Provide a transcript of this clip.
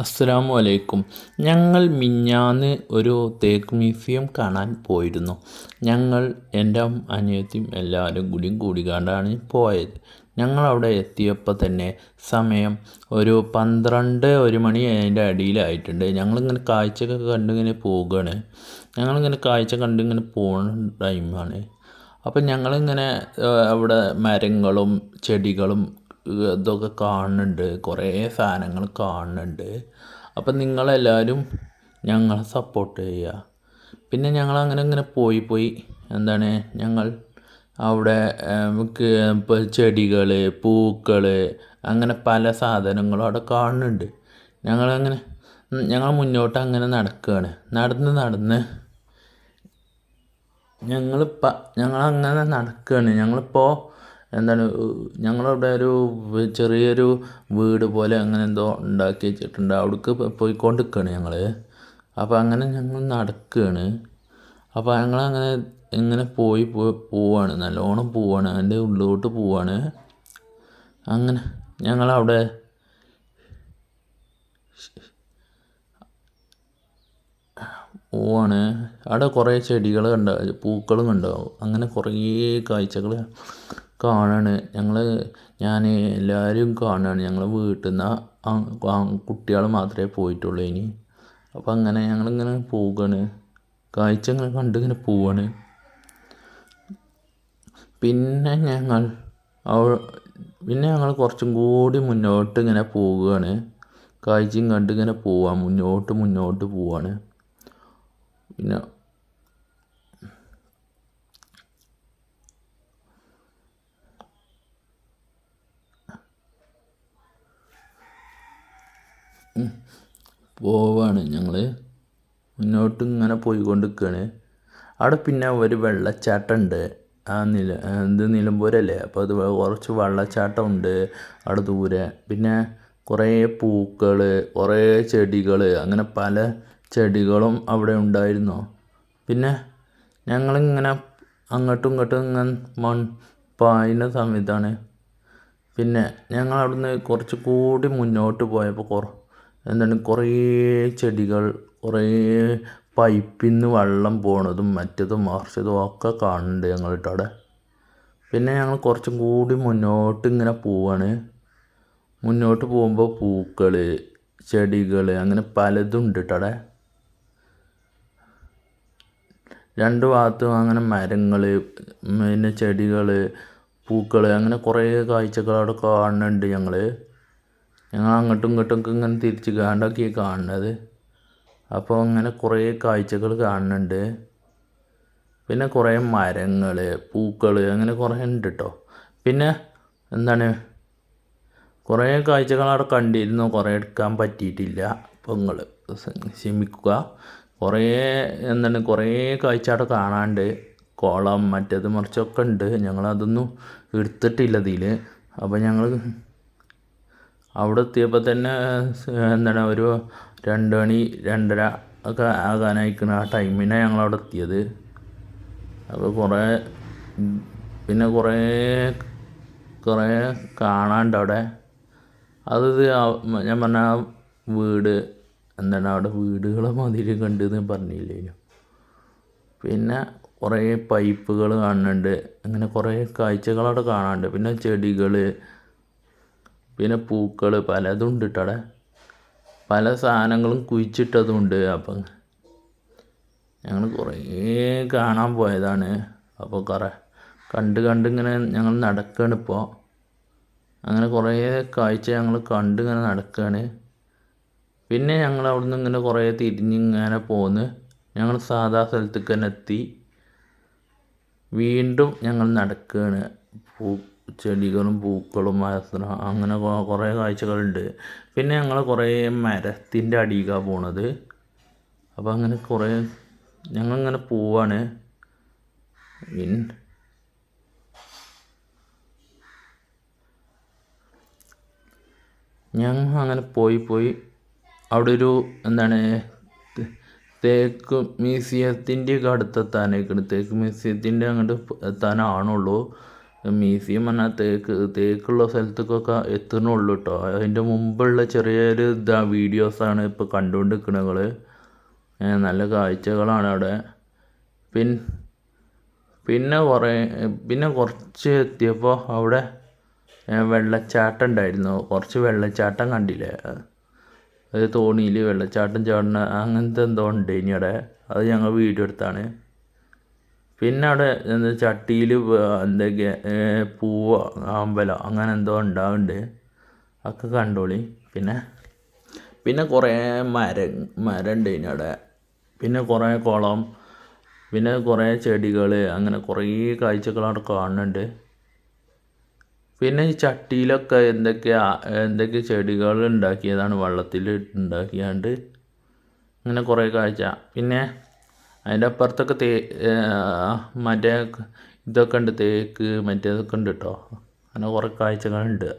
അസ്സലാമു അലൈക്കും. ഞങ്ങൾ മിഞ്ഞാന്ന് ഒരു തേക്ക് മ്യൂസിയം കാണാൻ പോയിരുന്നു. ഞങ്ങൾ എൻ്റെ അനിയത്തിയും എല്ലാവരും കൂടിക്കാണ്ടാണ് പോയത്. ഞങ്ങളവിടെ എത്തിയപ്പോൾ തന്നെ സമയം ഒരു 1 മണി അതിൻ്റെ അടിയിലായിട്ടുണ്ട്. ഞങ്ങളിങ്ങനെ കാഴ്ചയൊക്കെ കണ്ടിങ്ങനെ പോവുകയാണ്. ഞങ്ങളിങ്ങനെ കാഴ്ച കണ്ടിങ്ങനെ പോകുന്ന ടൈമാണ്. അപ്പം ഞങ്ങളിങ്ങനെ അവിടെ മരങ്ങളും ചെടികളും ഇതൊക്കെ കാണുന്നുണ്ട്. കുറേ സാധനങ്ങൾ കാണുന്നുണ്ട്. അപ്പം നിങ്ങളെല്ലാവരും ഞങ്ങളെ സപ്പോർട്ട് ചെയ്യുക. പിന്നെ ഞങ്ങളങ്ങനെ ഇങ്ങനെ പോയി ഞങ്ങൾ അവിടെ ഇപ്പോൾ ചെടികൾ, പൂക്കൾ, അങ്ങനെ പല സാധനങ്ങളും അവിടെ കാണുന്നുണ്ട്. ഞങ്ങൾ മുന്നോട്ട് അങ്ങനെ നടക്കുകയാണ്. നടന്ന് ഞങ്ങളങ്ങനെ നടക്കുകയാണ്. ഞങ്ങളിപ്പോൾ ഞങ്ങളവിടെ ഒരു ചെറിയൊരു വീട് പോലെ അങ്ങനെ എന്തോ ഉണ്ടാക്കി വെച്ചിട്ടുണ്ട്. അവിടേക്ക് പോയിക്കൊണ്ടിരിക്കുകയാണ് ഞങ്ങൾ. അപ്പോൾ അങ്ങനെ ഞങ്ങൾ നടക്കുകയാണ്. അപ്പോൾ ഞങ്ങളങ്ങനെ ഇങ്ങനെ പോവാണ്, നല്ലോണം പോവാണ്, അതിൻ്റെ ഉള്ളിലോട്ട് പോവാണ്. അങ്ങനെ ഞങ്ങളവിടെ പോവാണ്. അവിടെ കുറേ ചെടികൾ പൂക്കളും ഉണ്ടാവും. അങ്ങനെ കുറേ കാഴ്ചകൾ കാണാണ്. ഞാൻ എല്ലാവരും കാണുകയാണ്. ഞങ്ങൾ വീട്ടിൽ നിന്ന് കുട്ടികൾ മാത്രമേ പോയിട്ടുള്ളൂ ഇനി. അപ്പോൾ അങ്ങനെ ഞങ്ങളിങ്ങനെ പോവുകയാണ്. കാഴ്ച ഇങ്ങനെ കണ്ടിങ്ങനെ പോവാണ്. പിന്നെ ഞങ്ങൾ കുറച്ചും കൂടി മുന്നോട്ട് ഇങ്ങനെ പോവുകയാണ്. കാഴ്ചയും കണ്ടിങ്ങനെ പോവാം, മുന്നോട്ട് പോവാണ്. പിന്നെ പോവാണ് ഞങ്ങൾ മുന്നോട്ട് ഇങ്ങനെ പോയിക്കൊണ്ടിരിക്കുകയാണ്. അവിടെ പിന്നെ ഒരു വെള്ളച്ചാട്ടമുണ്ട്. നിലമ്പൂരല്ലേ, അപ്പോൾ അത് കുറച്ച് വെള്ളച്ചാട്ടമുണ്ട് അവിടെ ദൂരെ. പിന്നെ കുറേ പൂക്കൾ, കുറേ ചെടികൾ, അങ്ങനെ പല ചെടികളും അവിടെ ഉണ്ടായിരുന്നു. പിന്നെ ഞങ്ങളിങ്ങനെ അങ്ങോട്ടും ഇങ്ങോട്ടും ഇങ്ങനെ പായുന്ന സമയത്താണ് പിന്നെ ഞങ്ങൾ അവിടുന്ന് കുറച്ച് കൂടി മുന്നോട്ട് പോയപ്പോൾ കുറേ ചെടികൾ, കുറേ പൈപ്പിൽ നിന്ന് വെള്ളം പോണതും മറ്റതും മറിച്ചതും ഒക്കെ കാണുന്നുണ്ട് ഞങ്ങളിട്ട് അവിടെ. പിന്നെ ഞങ്ങൾ കുറച്ചും കൂടി മുന്നോട്ട് ഇങ്ങനെ പോവാണ്. മുന്നോട്ട് പോകുമ്പോൾ പൂക്കൾ, ചെടികൾ, അങ്ങനെ പലതും ഉണ്ട് അവിടെ. രണ്ട് ഭാഗത്തും അങ്ങനെ മരങ്ങൾ, പിന്നെ ചെടികൾ, പൂക്കൾ, അങ്ങനെ കുറേ കാഴ്ചകൾ അവിടെ കാണുന്നുണ്ട്. ഞങ്ങൾ അങ്ങോട്ടും ഇങ്ങോട്ടും ഇങ്ങനെ തിരിച്ച് കാണ്ടൊക്കെയാണ് കാണുന്നത്. അപ്പോൾ അങ്ങനെ കുറേ കാഴ്ചകൾ കാണുന്നുണ്ട്. പിന്നെ കുറേ മരങ്ങൾ, പൂക്കൾ, അങ്ങനെ കുറേ ഉണ്ട് കേട്ടോ. പിന്നെ കുറേ കാഴ്ചകൾ അവിടെ കണ്ടിരുന്നു. കുറേ എടുക്കാൻ പറ്റിയിട്ടില്ല. അപ്പോൾ നിങ്ങൾ ക്ഷമിക്കുക. കുറേ കാഴ്ച അവിടെ കാണാണ്ട്, കുളം മറ്റേത് മറിച്ചൊക്കെ ഉണ്ട്. ഞങ്ങളതൊന്നും എടുത്തിട്ടില്ല ഇതിൽ. അപ്പോൾ ഞങ്ങൾ അവിടെ എത്തിയപ്പോൾ തന്നെ ഒരു 2 മണി 2:30 ഒക്കെ ആകാനായിരിക്കണം ആ ടൈമിനാണ് ഞങ്ങളവിടെ എത്തിയത്. അപ്പോൾ പിന്നെ കുറേ കാണാനുണ്ട് അവിടെ. ഞാൻ പറഞ്ഞ ആ വീട് അവിടെ വീടുകളെ മാതിരി കണ്ടെന്ന് പറഞ്ഞില്ലേനു. പിന്നെ കുറേ പൈപ്പുകൾ കാണുന്നുണ്ട്. അങ്ങനെ കുറേ കാഴ്ചകൾ അവിടെ കാണാനുണ്ട്. പിന്നെ ചെടികൾ, പിന്നെ പൂക്കൾ, പലതും ഉണ്ട് കേട്ടോ അവിടെ. പല സാധനങ്ങളും കുഴിച്ചിട്ടതുമുണ്ട്. അപ്പം ഞങ്ങൾ കുറേ കാണാൻ പോയതാണ്. അപ്പോൾ കണ്ടിങ്ങനെ ഞങ്ങൾ നടക്കുകയാണ് ഇപ്പോൾ. അങ്ങനെ കുറേ കാഴ്ച ഞങ്ങൾ കണ്ടിങ്ങനെ നടക്കുകയാണ്. പിന്നെ ഞങ്ങൾ അവിടെ നിന്ന് ഇങ്ങനെ കുറേ തിരിഞ്ഞിങ്ങനെ പോന്ന് ഞങ്ങൾ സാധാ സ്ഥലത്തേക്ക് തന്നെ എത്തി. വീണ്ടും ഞങ്ങൾ നടക്കുകയാണ്. ചെടികളും പൂക്കളും അങ്ങനെ കുറേ കാഴ്ചകളുണ്ട്. പിന്നെ ഞങ്ങൾ കുറേ മരത്തിൻ്റെ അടിയിലാണ് പോണത്. അപ്പോൾ അങ്ങനെ ഞങ്ങളിങ്ങനെ പോവാണ്. ഞങ്ങൾ അങ്ങനെ പോയി അവിടെ ഒരു തേക്ക് മ്യൂസിയത്തിൻ്റെ ഒക്കെ അടുത്തെത്താനായിക്കണം. തേക്ക് മ്യൂസിയത്തിൻ്റെ അങ്ങോട്ട് എത്താനാണുള്ളൂ. മ്യൂസിയം പറഞ്ഞാൽ തേക്കുള്ള സ്ഥലത്തേക്കൊക്കെ എത്തുന്നുള്ളൂ കേട്ടോ. അതിൻ്റെ മുമ്പുള്ള ചെറിയൊരു വീഡിയോസാണ് ഇപ്പോൾ കണ്ടുകൊണ്ടിരിക്കുന്നത് നിങ്ങൾ. നല്ല കാഴ്ചകളാണ് അവിടെ. പിന്നെ കുറച്ച് എത്തിയപ്പോൾ അവിടെ വെള്ളച്ചാട്ടം ഉണ്ടായിരുന്നു. കുറച്ച് വെള്ളച്ചാട്ടം കണ്ടില്ലേ, അത് തോണിയിൽ വെള്ളച്ചാട്ടം ചാടുന്ന അങ്ങനത്തെ എന്തോ ഉണ്ട് ഇനി അവിടെ. അത് ഞങ്ങൾ വീഡിയോ എടുത്താണ്. പിന്നെ അവിടെ ചട്ടിയിൽ എന്തൊക്കെ പൂവോ ആമ്പലോ അങ്ങനെ എന്തോ ഉണ്ടാവുന്നുണ്ട്, ഒക്കെ കണ്ടോളി. പിന്നെ കുറേ മരം ഉണ്ട് ഇനി അവിടെ. പിന്നെ കുറേ കുളം, പിന്നെ കുറേ ചെടികൾ, അങ്ങനെ കുറേ കാഴ്ചകൾ അവിടെ കാണുന്നുണ്ട്. പിന്നെ ഈ ചട്ടിയിലൊക്കെ എന്തൊക്കെ ചെടികൾ ഉണ്ടാക്കിയതാണ്, വെള്ളത്തിൽ ഉണ്ടാക്കിയാണ്ട് അങ്ങനെ കുറേ കാഴ്ച. പിന്നെ അതിൻ്റെ അപ്പുറത്തൊക്കെ മറ്റേ ഇതൊക്കെ ഉണ്ട്, തേക്ക് മറ്റേതൊക്കെ ഉണ്ട് കേട്ടോ. അങ്ങനെ കുറേ കാഴ്ചകളുണ്ട്.